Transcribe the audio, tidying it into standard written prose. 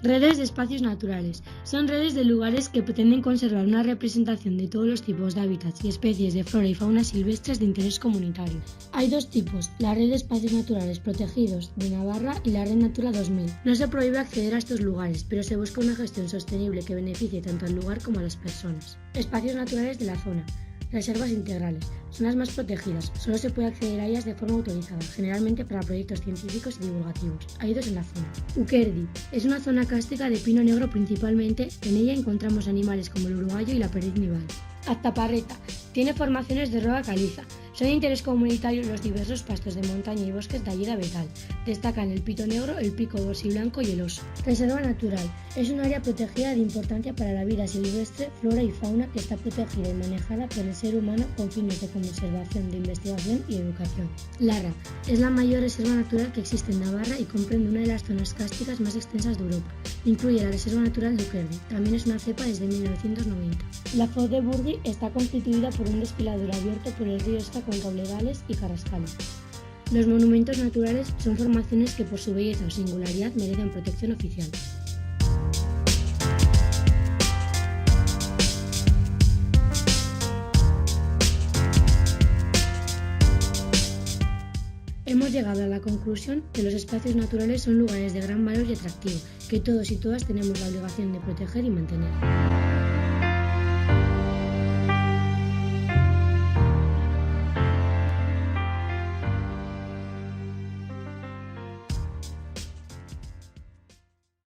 Redes de espacios naturales. Son redes de lugares que pretenden conservar una representación de todos los tipos de hábitats y especies de flora y fauna silvestres de interés comunitario. Hay dos tipos, la Red de Espacios Naturales Protegidos de Navarra y la Red Natura 2000. No se prohíbe acceder a estos lugares, pero se busca una gestión sostenible que beneficie tanto al lugar como a las personas. Espacios naturales de la zona. Reservas integrales. Son las más protegidas. Solo se puede acceder a ellas de forma autorizada, generalmente para proyectos científicos y divulgativos. Hay dos en la zona. Uquerdi. Es una zona cárstica de pino negro principalmente. En ella encontramos animales como el urogallo y la perdiz nival. Aztaparreta. Tiene formaciones de roca caliza. Son de interés comunitario los diversos pastos de montaña y bosques de Ayeda Betal. Destacan el pito negro, el pico borsiblanco y el oso. Reserva natural. Es un área protegida de importancia para la vida silvestre, flora y fauna que está protegida y manejada por el ser humano con fines de conservación, de investigación y educación. Lara. Es la mayor reserva natural que existe en Navarra y comprende una de las zonas cársticas más extensas de Europa. Incluye la Reserva Natural de Uquerdi. También es una cepa desde 1990. La Font de Burgui está constituida por un desfiladero abierto por el río Esca con robledales y carrascales. Los monumentos naturales son formaciones que por su belleza o singularidad merecen protección oficial. Hemos llegado a la conclusión que los espacios naturales son lugares de gran valor y atractivo, que todos y todas tenemos la obligación de proteger y mantener.